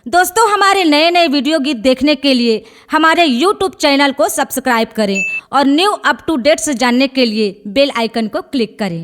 दोस्तों, हमारे नए नए वीडियो गीत देखने के लिए हमारे YouTube चैनल को सब्सक्राइब करें और न्यू अप टू डेट्स जानने के लिए बेल आइकन को क्लिक करें।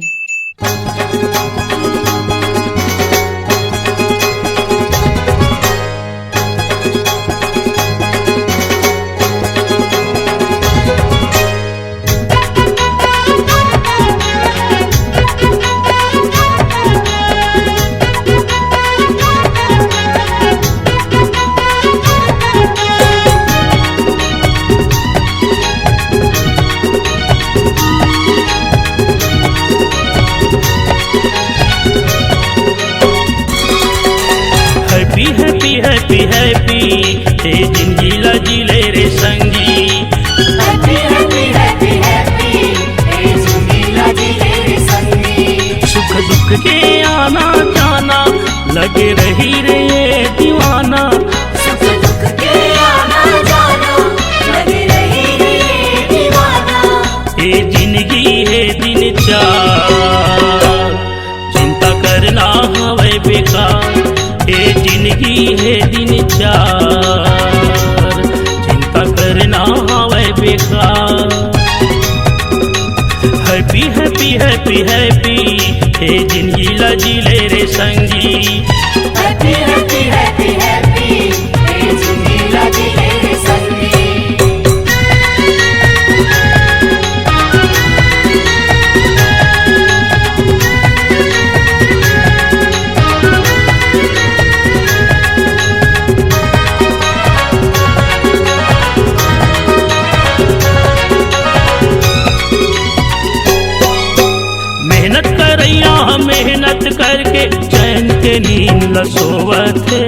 हैप्पी हैप्पी हे जिंदगी लजीले रे संगी। हैप्पी हैप्पी हैप्पी हैप्पी हे जिंदगी लजीले रे संगी। सुख दुख के आना जाना लगे रही रे ये दीवाना। सुख दुख के आना जाना लगे रही रे ये दीवाना। हे जिंदगी है दिन चार चिंता करना हवे बेकार। हे जिंदगी है दिन चार चिंता करना हवे बेकार। हैप्पी हैप्पी हैप्पी हैप्पी हे जिंदगी लजीले रे संगी। हैप्पी हैप्पी हैप्पी हैप्पी हे जिंदगी लजीले रे संगी। मेहनत करके चैन के नींद ल सोवत है।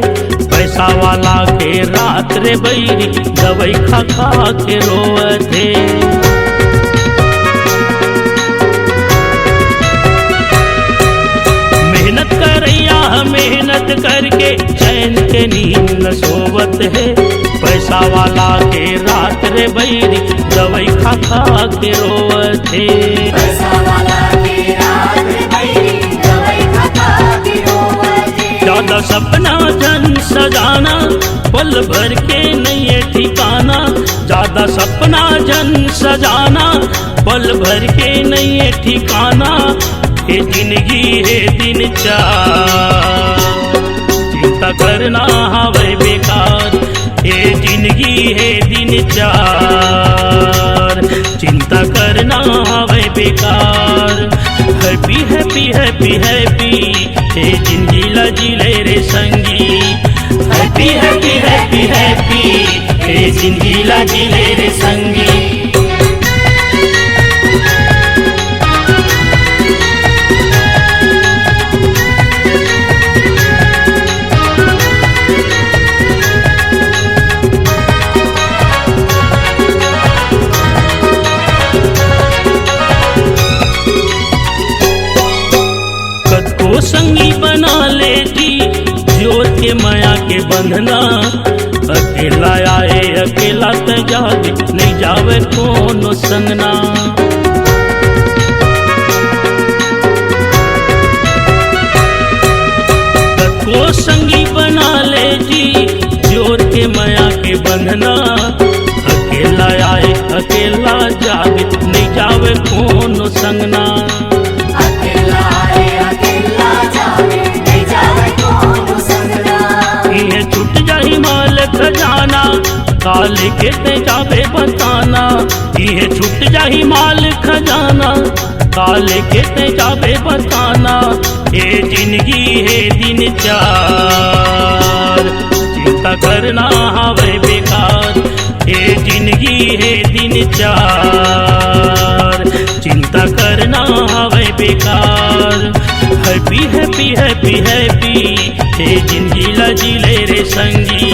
पैसा वाला के रात रे बैरी दवाई खा खा के रोवत है। मेहनत करैया मेहनत करके चैन के नींद ल सोवत है। पैसा वाला के रात रे बैरी दवाई खा खा के रोवत है। पैसा वाला के रात रे बैरी दवाई खा खा के रोवत है। ज्यादा सपना जन सजाना पल भर के नहीं है ठिकाना। ज्यादा सपना जन सजाना पल भर के नहीं है ठिकाना। ये जिंदगी है दिन चार चिंता करना हवे बेकार। ये जिंदगी है दिन चार चिंता करना हवे बेकार। हैप्पी हैप्पी हैप्पी हैप्पी हे जिंदगी लजीले रे संगी। हैप्पी हैप्पी हैप्पी हैप्पी हे जिंदगी लजीले रे संगी। को संगी बना ले जी जोर के माया के बंधना। अकेला आए अकेला तजावे नहीं जावे कोनो संगना। को संगी बना ले जी जोर के माया के बंधना। अकेला आए अकेला जावे नहीं जावे कोनो संगना। अकेला आए अकेला जावे नहीं जावे कोनो संगना। ये छूट जाही माल खजाना काल के ते जावे बताना। ये छूट जाही माल खजाना काल के ते जावे बताना। ये जिंदगी है दिन चार चिंता करना हवे बेकार। ये जिंदगी है दिन चार चिंता करना हवे बेकार। हैप्पी हैप्पी हैप्पी हैप्पी हे जिंदगी लजीले रे संगी।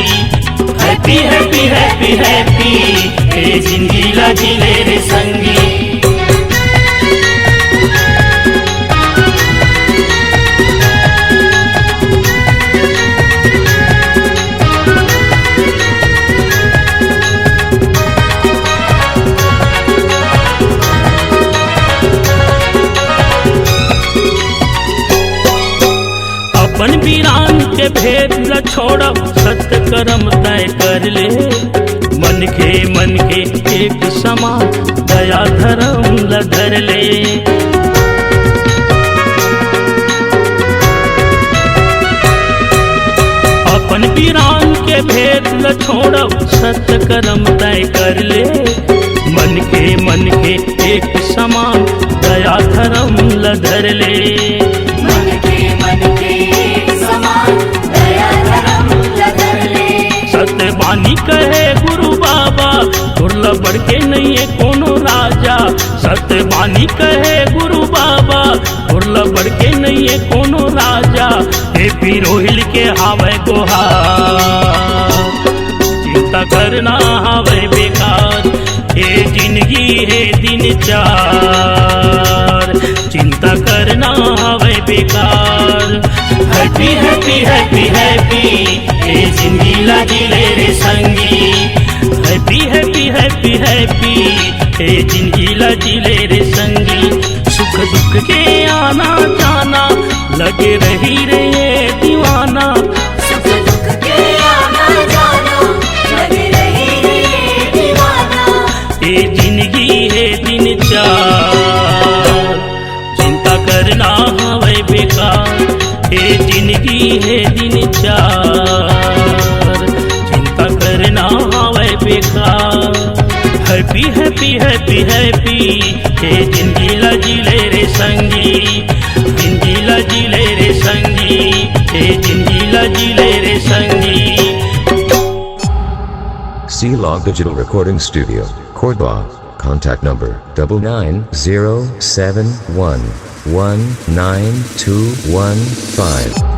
हैप्पी हैप्पी हैप्पी हैप्पी हे जिंदगी लजीले रे संगी। अपन वीरान के भेद न छोड़ब सच सत्य कर्म तय कर ले। मन के एक समान दया धर्म लधर ले। अपन वीरान के भेद ल छोड़ब सत्य कर्म तय कर ले। मन के एक समान दया धर्म लधर ले। मन के एक समान दया धर्म लधर ले। सत्य बानी कहे गुरु बाबा दुर्लभ बढ़ के नहीं है कोनो राजा। सत्य बानी कहे गुरु बाबा दुर्लभ बढ़ के नहीं है कोनो राजा। हे पिरोहिल के हावे गोहार चिंता करना हावे बेकार। हे जिंदगी है दिन चार चिंता करना हावे बेकार। हैप्पी हैप्पी हैप्पी हैप्पी हे जिंदगी लाजी ले रे संगी। हैप्पी हैप्पी हैप्पी हैप्पी हे जिंदगी लाजी ले रे संगी। सुख दुख के आना जाना लगे रही रे ये दीवाना। सुख दुख के आना जाना लगे रही रे ये दीवाना। ये जिंदगी है दिन चार चिंता करना हवे बेकार। ये जिंदगी है दिन चार चिंता करना हवे बेकार। हैप्पी हैप्पी हैप्पी हैप्पी ये जिंदगी लाजी ले रे संगी। जिंदगी लाजी ले रे संगी ये जिंदगी लाजी ले रे संगी। C-Log Digital Recording Studio, Cordoba. Contact number 9907119215.